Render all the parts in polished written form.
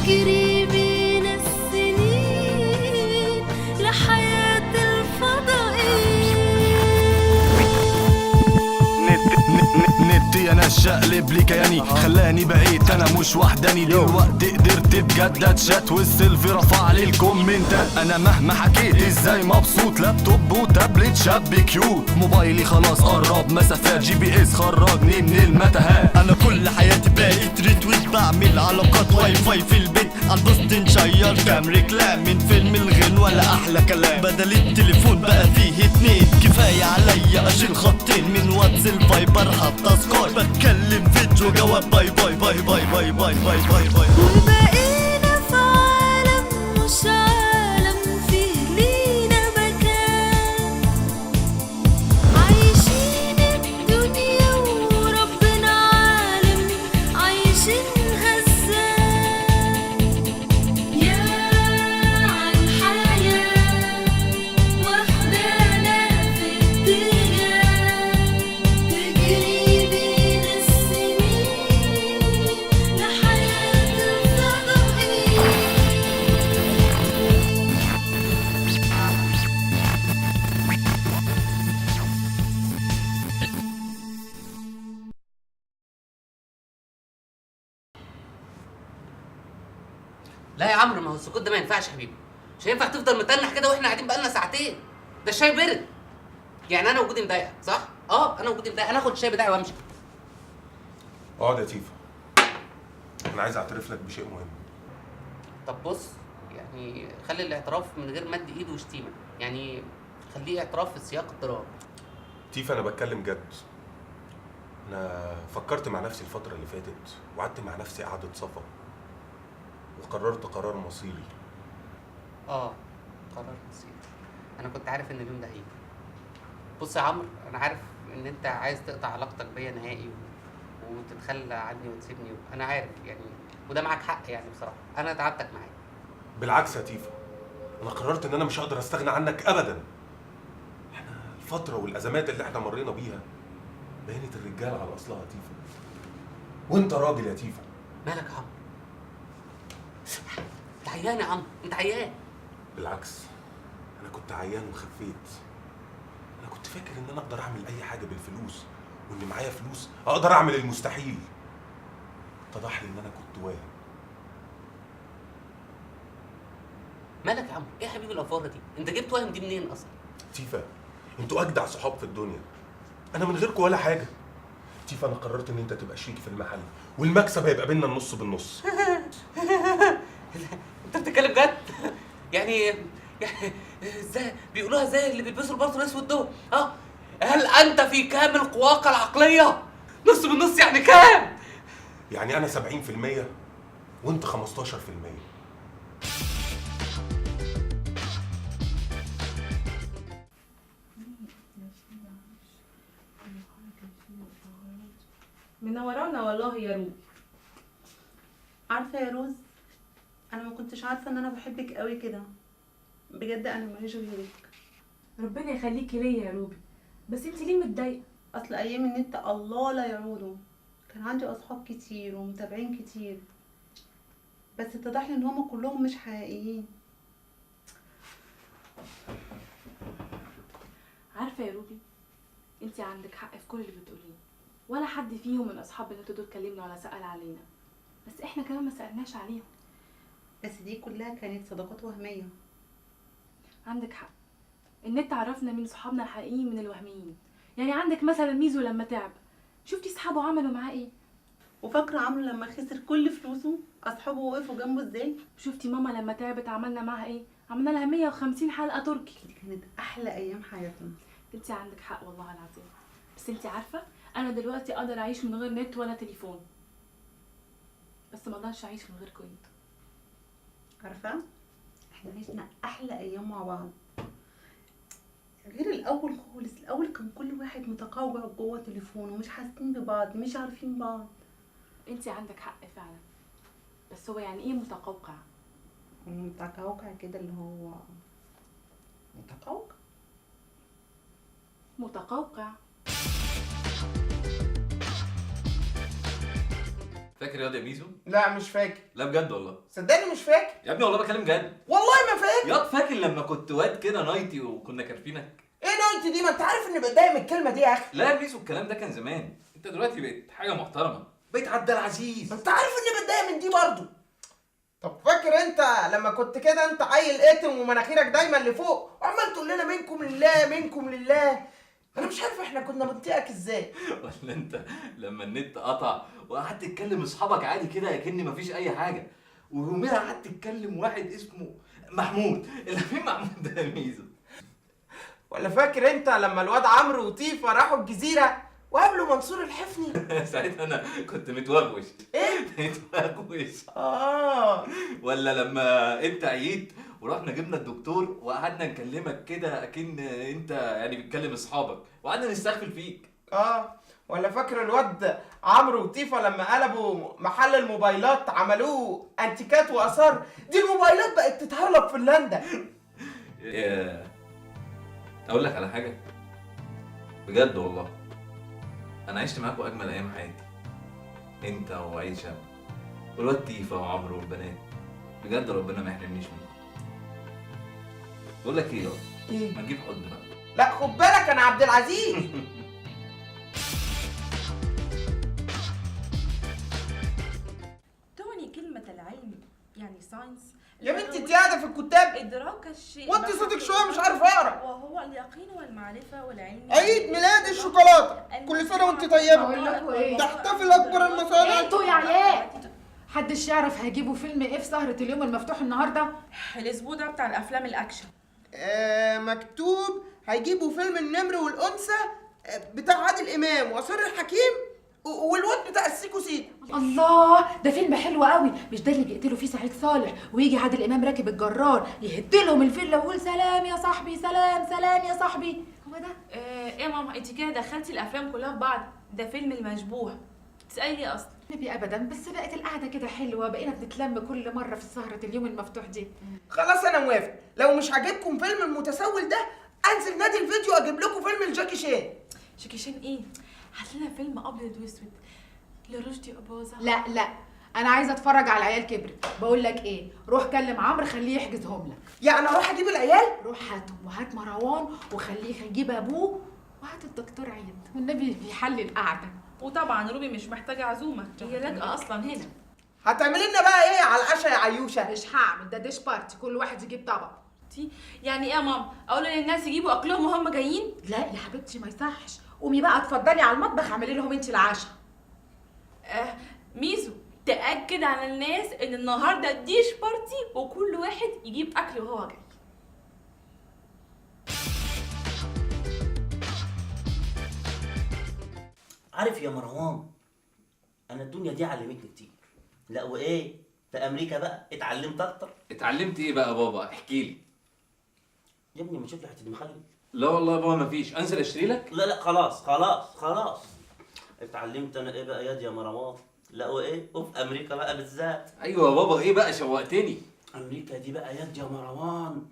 تجري بينا السنين لحياة نتي انا الشقلب لي كياني خلاني بقيت انا مش وحداني دلوقتي قدرت بجد اتشات والسيلفي رفع لي الكومنتات. انا مهما حكيت ازاي مبسوط، لابتوب وتابلت شاب كيوت، موبايلي خلاص قرب مسافات، GPS خرجني من المتاهات. انا كل حياتي بقيت ريتويت، بعمل علاقات واي فاي في البيت، عالبوست نشير كام ريكلام من فيلم الغن ولا احلى كلام. بدل التليفون بقى فيه اتنين، كفايه عليا اشيل خطين من واتس الفايبر حتى سكاي، بتكلم فيديو جواب باي باي باي باي باي باي باي باي باي. وبقينا في عالم مش عالم فيه لينا مكان، عايشين الدنيا وربنا عالم عايشينها ازاي. يا عالحياة واخدانا في اتجاه، تجري بينا السنين لحياة الفضائية. لا يا عمرو، ما هو السكوت ده ما ينفعش يا حبيبي. مش هينفع تفضل متنح كده واحنا قاعدين بقالنا ساعتين. ده الشاي برد. يعني انا وجودي مضايقك صح؟ انا وجودي مضايقك. انا اخد الشاي بتاعي وامشي. اقعد يا تيفا، انا عايز اعترف لك بشيء مهم. طب بص، يعني خلي الاعتراف من غير مد ايد وشتيمه، يعني خليه اعتراف في سياق الضرار. تيفا انا بتكلم جد. انا فكرت مع نفسي الفتره اللي فاتت، وقعدت مع نفسي قعده صفا، وقررت قرار مصيري. قرار مصيري. انا كنت عارف ان اليوم ده هيجي. بص يا عمرو، انا عارف ان انت عايز تقطع علاقتك بيا نهائي وتتخلى عني وتسيبني، انا عارف يعني، وده معاك حق يعني. بصراحه انا تعبتك معايا. بالعكس يا تيفا، انا قررت ان انا مش هقدر استغنى عنك ابدا. احنا الفتره والازمات اللي احنا مرينا بيها بينت الرجاله على اصلها يا تيفا، وانت راجل يا تيفا. مالك يا عمرو؟ انت عيان يا عمرو، انت عيان. بالعكس، انا كنت عيان وخفيت. انا كنت فاكر ان انا اقدر اعمل اي حاجه بالفلوس، وان معايا فلوس اقدر اعمل المستحيل. اتضح لي ان انا كنت واهم. مالك يا عمرو؟ ايه يا حبيبي الافوره دي؟ انت جبت وهم دي منين اصلا؟ تيفا، انتوا اجدع صحاب في الدنيا، انا من غيركم ولا حاجه. تيفا، انا قررت ان انت تبقى شريكي في المحل، والمكسب هيبقى بينا النص بالنص. انت بتتكلم جد؟ يعني ازاي بيقولوها زي اللي بيلبسوا البلطو الاسود دول؟ هل انت في كامل قواك العقليه؟ نص بالنص يعني كام؟ يعني انا 70% وانت 15%. منورانا والله يا روبي. عارفه يا روز، انا ما كنتش عارفه ان انا بحبك قوي كده. بجد انا ماليش غيرك. ربنا يخليكي ليا يا روبي، بس انت ليه متضايقه؟ اصل ايام النت الله لا يعوضه، كان عندي اصحاب كتير ومتابعين كتير، بس اتضح لي ان هم كلهم مش حقيقيين. عارفه يا روبي، انت عندك حق في كل اللي بتقوليه، ولا حد فيهم من اصحاب النت دول كلمنا ولا سأل علينا، بس احنا كمان ما سألناش عليهم. بس دي كلها كانت صداقات وهميه. عندك حق، النت عرفنا مين صحابنا الحقيقيين من الوهميين. يعني عندك مثلا ميزو لما تعب، شفتي صحابه عملوا معاه ايه؟ وفاكره عمرو لما خسر كل فلوسه اصحابه وقفوا جنبه ازاي؟ شفتي ماما لما تعبت عملنا معاها ايه؟ عملنا لها 150 حلقه تركي. دي كانت احلى ايام حياتنا. انت عندك حق والله العظيم، بس انت عارفه انا دلوقتي اقدر اعيش من غير نت ولا تليفون، بس ما اقدرش اعيش من غير كويت. عارفه احنا عشنا احلى ايام مع بعض، غير الاول خالص. الاول كان كل واحد متقوقع جوه تليفونه، مش حاسين ببعض، مش عارفين بعض. انت عندك حق فعلا، بس هو يعني ايه متقوقع؟ متقوقع كده اللي هو متقوقع. متقوقع. فاكر ياض يا ميزو؟ لا مش فاكر. لا بجد والله. صدقني مش فاكر. يا ابني والله بكلم جد. والله ما فاكر. ياض فاكر لما كنت واد كده نايتي وكنا كارفينك؟ ايه نايتي دي؟ ما انت عارف اني بتضايق من الكلمه دي يا اخي. لا يا ميزو الكلام ده كان زمان، انت دلوقتي بقيت حاجه محترمه، بقيت عبد العزيز. انت عارف اني بتضايق من دي برضه. طب فاكر انت لما كنت كده انت عيل قاتم ومناخيرك دايما لفوق وعمال تقول لنا منكم لله منكم لله؟ انا مش عارف احنا كنا بنطيقك ازاي. ولا انت لما النت قطع وقعدت تتكلم اصحابك عادي كده كأن مفيش اي حاجه، ويوميها قعدت تتكلم واحد اسمه محمود. اللي مين محمود ده يا ميزو؟ ولا فاكر انت لما الواد عمرو وطيفه راحوا الجزيره وقابلوا منصور الحفني؟ ساعتها انا كنت متوغوش. ايه؟ متوغوش. ولا لما انت عييت ورحنا جبنا الدكتور وقعدنا نكلمك كده اكن انت يعني بتكلم اصحابك وقعدنا نستغفل فيك. ولا فاكر الواد عمرو وطيفه لما قلبوا محل الموبايلات عملوه انتيكات واثار؟ دي الموبايلات بقت تتهرب في فنلندا. اقول لك على حاجه بجد والله، انا عشت معاكوا اجمل ايام حياتي، انت وعيشه والواد تيفا وعمرو والبنات، بجد ربنا ما يحرمنيش منكم. بقول لك ايه ايه؟ ما تجيب حضن بقى. لا خد بالك انا عبد العزيز. تعني كلمة العلم يعني ساينس يا بنتي انت قاعده في الكتاب. إدراك الشيء وانت صوتك شويه مش عارف اقرا. وهو اليقين والمعرفة والعلم. عيد ميلاد الشوكولاته، كل سنه وانت طيبه. بقول لكم ايه؟ تحتفل اكبر المصانع. انتوا يا عيال محدش يعرف هيجيبوا فيلم ايه في سهرة اليوم المفتوح النهارده؟ الأسبوع ده بتاع الأفلام الأكشن. مكتوب هيجيبوا فيلم النمر والأنثى بتاع عادل إمام وسر الحكيم والواد بتاع السيكو سيكو. الله، ده فيلم حلو قوي. مش ده اللي بيقتلوا فيه سعيد صالح ويجي عادل امام راكب الجرار يهدلهم الفيلا ويقول سلام يا صاحبي سلام سلام يا صاحبي؟ هو ده؟ ايه يا ماما انت كده دخلتي الأفلام كلها في بعض، ده فيلم المشبوه. تسألي ليه أصلا؟ نبي ابدا، بس بقت القعده كده حلوه، بقينا بنتلم كل مره في سهره اليوم المفتوح دي. خلاص أنا موافق. لو مش عاجبكم فيلم المتسول ده أنزل نادي الفيديو أجيب لكم فيلم الجاكي شان. جاكي شان ايه؟ هات لنا فيلم أبيض وأسود لرشدي أباظة. لا انا عايزه اتفرج على العيال كبرت. بقول لك ايه، روح كلم عمرو خليه يحجزهم لك. يعني أروح أجيب العيال؟ روح هاتهم وهات مروان وخليه يجيب ابوه وهات الدكتور عيد والنبي بيحلي القعده. وطبعا روبي مش محتاجة عزومة، هي لاجئة أصلا هنا. هتعملي لنا بقى إيه على العشاء يا عيوشة؟ مش هعمل ده ديش بارتي، كل واحد يجيب طبق. يعني ايه يا ماما؟ اقول للناس يجيبوا اكلهم وهم جايين؟ لا يا حبيبتي ما يصحش. قومي بقى اتفضلي على المطبخ اعملي لهم انت العشاء. ميزو تأكد على الناس ان النهارده ديش بارتي وكل واحد يجيب اكل وهو جاي. عارف يا مروان، انا الدنيا دي علمتني كتير. لا وايه، في امريكا بقى اتعلمت اكتر. اتعلمت ايه بقى بابا؟ احكي لي. يا ابني ما تشوف لي حته مخلل. لا والله يا بابا مفيش، انزل اشتري لك؟ لا خلاص اتعلمت انا ايه بقى يا مروان. لا وايه، وفي امريكا بقى بالذات. ايوه يا بابا، ايه بقى؟ شوقتني. امريكا دي بقى يا مروان،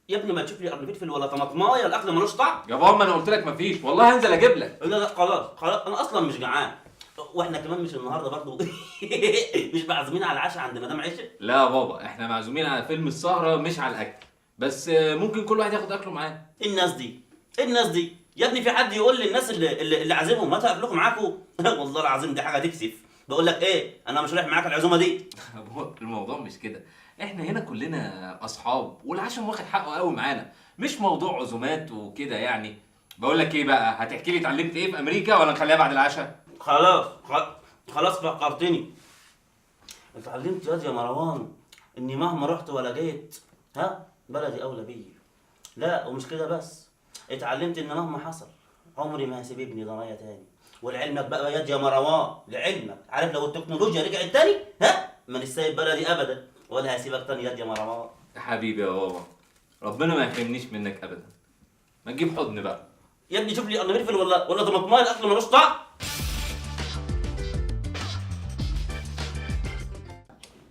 يا ابني ما تشوف لي قرن فلفل ولا طماطمايه، الاكل ملوش طعم. يا بابا ما انا قلت لك مفيش، والله هنزل اجيب لك. لا خلاص انا اصلا مش جعان، واحنا كمان مش النهارده برضو مش معزومين على العشاء عند مدام عيشه. لا يا بابا احنا معزومين على فيلم السهره مش على الاكل، بس ممكن كل واحد ياخد اكله معاه. الناس دي يا ابني، في حد يقول لي الناس اللي عازمهم هاتوا اكلكم معاكم؟ والله العظيم دي حاجه تكسف. بقول لك ايه، انا مش رايح معاك العزومه دي. الموضوع مش كده، احنا هنا كلنا اصحاب والعشم واخد حقه قوي معانا، مش موضوع عزومات وكده يعني. بقول لك ايه بقى، هتحكي لي اتعلمت ايه في امريكا ولا نخليها بعد العشاء؟ خلاص فكرتني. اتعلمت يا مروان اني مهما رحت ولا جيت بلدي اولى بيا. لا ومش كده بس، اتعلمت ان مهما حصل عمري ما هسيب ابني ضنايا تاني. ولعلمك بقى يا مروان، لعلمك عارف لو التكنولوجيا رجعت تاني ما سايب بلدي ابدا ولا هسيبك تاني يا مروان. حبيبي يا بابا، ربنا ما يحرمنيش منك ابدا. ما تجيب حضن بقى يا ابني. شوف لي قرن فلفل ولا طماطمايه، الاكل ملوش طعم.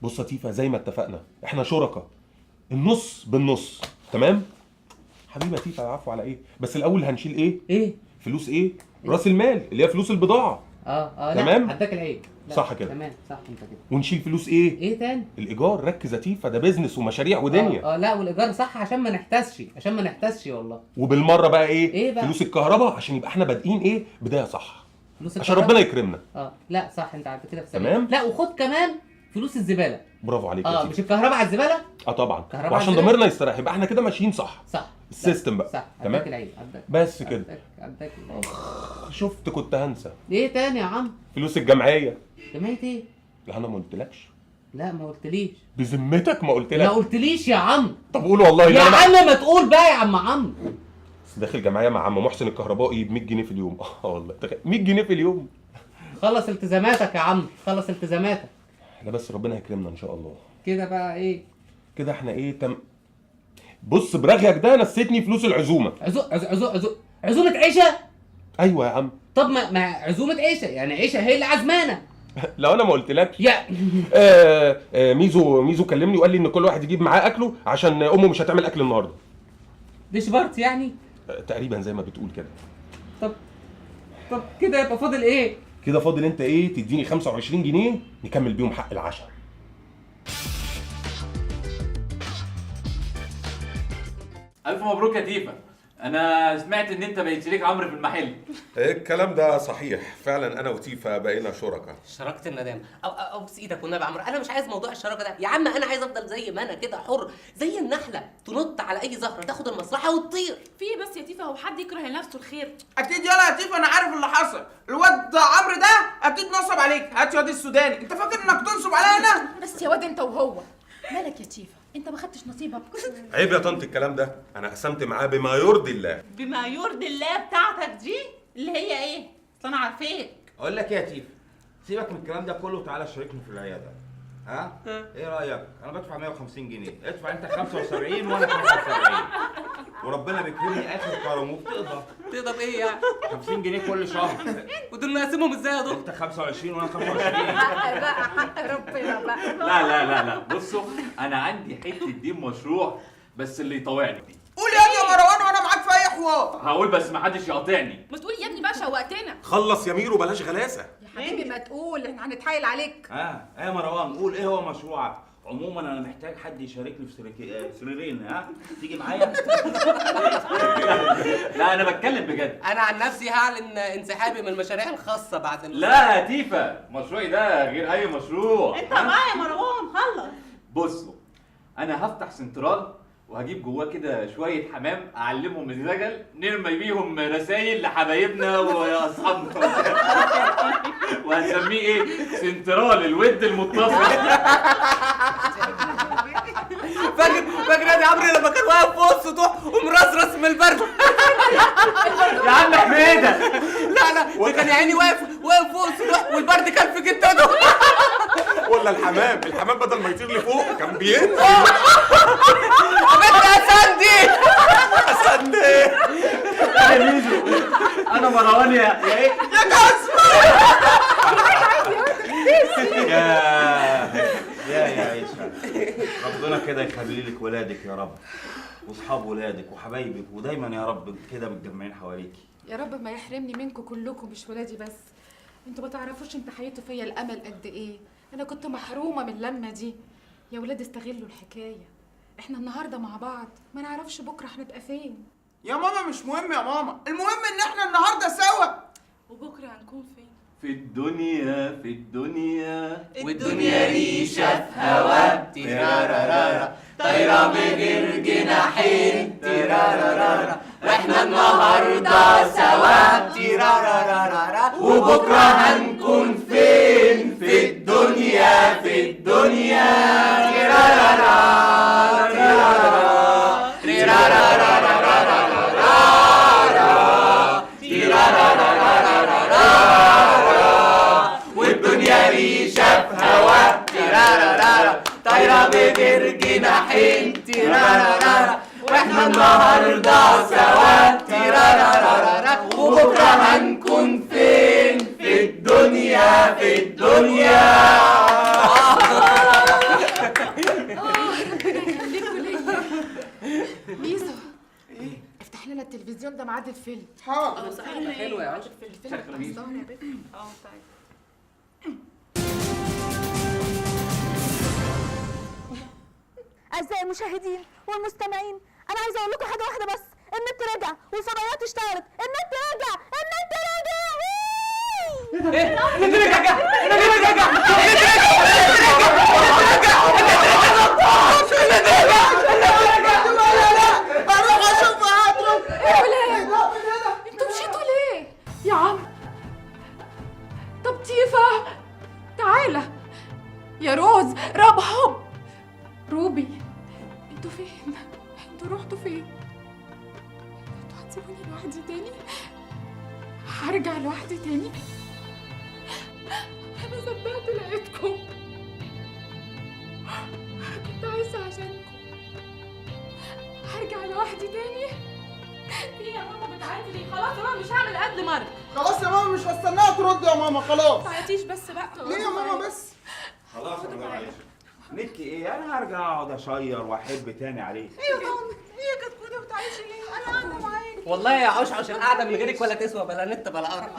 بص يا تيفا، زي ما اتفقنا احنا شركاء، النص بالنص، تمام؟ حبيبي يا تيفا، العفو على ايه؟ بس الاول هنشيل ايه؟ ايه؟ فلوس ايه؟ راس المال اللي هي فلوس البضاعه. لا تمام؟ هتاكل عيب. لا، صح كده؟ تمام صح انت كده. ونشيل فلوس ايه؟ ايه تاني؟ الايجار. ركز يا تيفا، ده بيزنس ومشاريع ودنيا. لا والايجار صح عشان ما نحتسش والله. وبالمره بقى إيه بقى؟ فلوس الكهرباء عشان يبقى احنا بادئين ايه بدايه صح، فلوس عشان الكهرباء؟ ربنا يكرمنا. لا صح انت عارف كده في سبيل. تمام. لا وخد كمان فلوس الزباله. برافو عليك يا مش تيفا. الكهرباء على الزباله؟ طبعا، كهرباء وعشان عندنا؟ ضميرنا يستريح يبقى احنا كده ماشيين صح. السيستم بقى. صح تمام. عداك العيب بس كده. عداك العيب. شفت كنت هنسى. ايه تاني يا عم؟ فلوس الجمعيه. جمعيه ايه؟ لا انا ما قلتلكش. لا ما قلتليش. بذمتك ما قلتلك؟ ما قلتليش يا عم. طب قول والله. يا عم ما تقول بقى يا عم. داخل جمعيه مع عم محسن الكهربائي ب 100 جنيه في اليوم. والله 100 جنيه في اليوم. خلص التزاماتك يا عم، خلص التزاماتك. لا بس ربنا يكرمنا ان شاء الله. كده بقى ايه؟ كده احنا ايه بص برغيك ده نسيتني فلوس العزومه. عزومه عيشه؟ ايوه يا عم. طب ما عزومه عيشه يعني عيشه هي اللي عزمانه. لو انا ما قلتلكش يا ميزو كلمني وقال لي ان كل واحد يجيب معاه اكله عشان امه مش هتعمل اكل النهارده. دي بارتي يعني؟ تقريبا زي ما بتقول كده. طب كده يبقى فاضل ايه؟ كده فاضل انت ايه تديني 25 جنيه نكمل بيهم حق العشاء. الف مبروك يا تيفا. انا سمعت ان انت بقيت شريك عمرو في المحل. الكلام ده صحيح فعلا، انا وتيفا بقينا شركاء. شراكه الندامه او بس ايدك والنبي يا عمرو، انا مش عايز موضوع الشراكه ده يا عم. انا عايز افضل زي ما انا كده حر زي النحله، تنط على اي زهره تاخد المصلحه وتطير. في إيه بس يا تيفا؟ هو حد يكره لنفسه الخير؟ اكيد يلا يا تيفا، انا عارف اللي حصل. الواد عمرو ده اكيد نصب عليك. هات يا السوداني، انت فاكر انك تنصب عليا انا؟ بس يا واد انت وهو مالك يا تيفا؟ انت ما خدتش نصيبك. عيب يا طنط الكلام ده، انا قسمت معاه بما يرضي الله. بما يرضي الله بتاعتك دي اللي هي ايه؟ اصل انا عارفاك. اقول لك ايه يا تيفا، سيبك من الكلام ده كله وتعالى شاركني في العياده. ها؟ ايه رايك؟ انا بدفع 150 جنيه، ادفع انت 75 وانا 75 وربنا بيكرمني اخر كرم وبتقدر بايه يعني؟ 50 جنيه كل شهر. ودول نقسمهم ازاي يا دكتور؟ انت 25 وانا 25. حق بقى، حق ربنا بقى. لا بصوا، انا عندي حته دين مشروع بس اللي يطوعني. قول يا مروان وانا معاك في اي حوار. هقول بس ما حدش يقاطعني. ما تقول يا ابني بقى، شوقتنا. خلص يا ميرو بلاش غلاسه. يا حبيبي ما تقول، احنا هنتحايل عليك. يا مروان قول ايه هو مشروعك؟ عموما انا محتاج حد يشاركني في سريرين. تيجي معايا؟ لا انا بتكلم بجد. انا عن نفسي هعلن انسحابي من المشاريع الخاصه بعد لا يا تيفا، مشروعي ده غير اي مشروع. انت معايا يا مروان، خلص. بصوا، انا هفتح سنترال وهجيب جواه كده شويه حمام اعلمهم الزجل نرمي بيهم رسايل لحبايبنا واصحابنا. وهنسميه ايه؟ سنترال الود المتصل. فاكر يا عمرو لما كان واقف فوق السطوح ومرصرص من البرد؟ يا عم حميده. لا ده كان يا عيني واقف فوق السطوح والبرد كان في جدته. ولا الحمام بدل ما يطير لفوق كان بينزل. بنت اسندي يا ميزو، انا مروان يا ايه؟ يا كسر. يا عيشة، ربنا كده يخلي لك ولادك يا رب، واصحاب ولادك وحبايبك، ودايما يا رب كده متجمعين حواليكي. يا رب ما يحرمني منكم كلكم، مش ولادي بس. انتوا ما تعرفوش انت حييتوا فيا الامل قد ايه. انا كنت محرومه من اللمه دي. يا ولاد استغلوا الحكايه، احنا النهارده مع بعض، ما نعرفش بكره هنبقى فين. يا ماما مش مهم يا ماما، المهم ان احنا النهارده سوا. وبكره هنكون فين؟ في الدنيا والدنيا ريشه في هوا تيرارارارا طايره بغير جناحين تيرارارارا واحنا النهارده سوا تيرارارارا وبكره هنكون فين؟ في الدنيا تيرارارارا والدنيا ريشه في هوا تيرارارارا طايره بغير جناحين تيرارارارا واحنا النهارده سوا تيرارارارا وبكره هنكون فين؟ في الدنيا ميزو افتح لنا التلفزيون، ده ميعاد الفيلم. حاضر. حلوه يا عم. الفيلم بتاع الزهر يا بنت. طيب. أعزائي المشاهدين والمستمعين، أنا عايزة أقول لكم حاجة واحدة بس، النت رجع والفضائيات اشتغلت، النت رجع، النت رجع. ايه؟ النت رجع! النت رجع! اروح اشوف هاترك. ايه ولاد؟ انتوا مشيتوا ليه؟ يا عم طب تيفا تعالى يا روز ربهم روبي، انتوا فين؟ انتوا رحتوا فين؟ انتوا هتسيبوني لوحدي تاني؟ هرجع لوحدي تاني؟ انا صدقت لقيتكم، كنت عايزة عشانكم، هرجع لوحدي تاني؟ في يا ماما بتعيطي ليه؟ خلاص يا ماما مش هعمل قد مرة. خلاص يا ماما مش هستناها ترد يا ماما خلاص. ما تعيطيش بس بقى. ليه يا ماما بس؟ خلاص يا مدام عايشه. نكي ايه؟ انا هرجع اقعد اشير واحب تاني عليه. ايه يا طنط؟ هي كانت كده بتعيشي ليه؟ انا قاعده معاكي. والله يا عشعش القعده من غيرك ولا تسوى، بلا نت بلا قرف.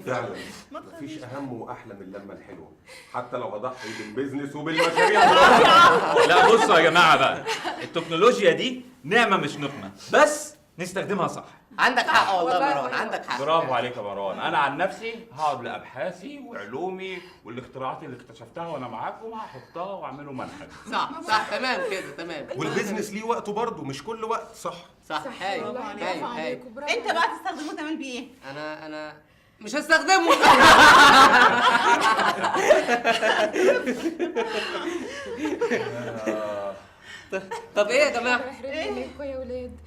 فعلا مفيش اهم واحلى من اللمه الحلوه، حتى لو هضحي بالبيزنس وبالمشاريع. لا بصوا يا جماعه بقى، التكنولوجيا دي نعمه مش نقمه، بس نستخدمها صح. عندك حق والله يا مروان، عندك حق. برافو عليك يا مروان. انا عن نفسي هقعد لابحاثي وعلومي والاختراعات اللي اكتشفتها وانا معاكم هحطها واعمله منهج. صح صح تمام كده تمام. والبيزنس ليه وقته برضه، مش كل وقت. صح صح هايل هايل هايل. انت بقى تستخدمه تعمل بيه ايه؟ انا مش هستخدمه. طب ايه يا جماعه؟ احرجوا يا ولاد،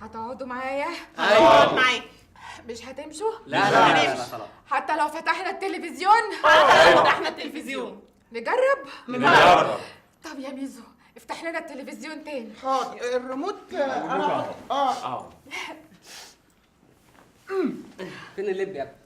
هتقعدوا معايا؟ ايوه معاك. مش هتمشوا؟ لا خلاص. حتى لو فتحنا التلفزيون؟ فتحنا التلفزيون. نجرب؟ نجرب. طب يا ميزو افتح لنا التلفزيون تاني. حاضر الريموت انا اه فين اللب يا ابني؟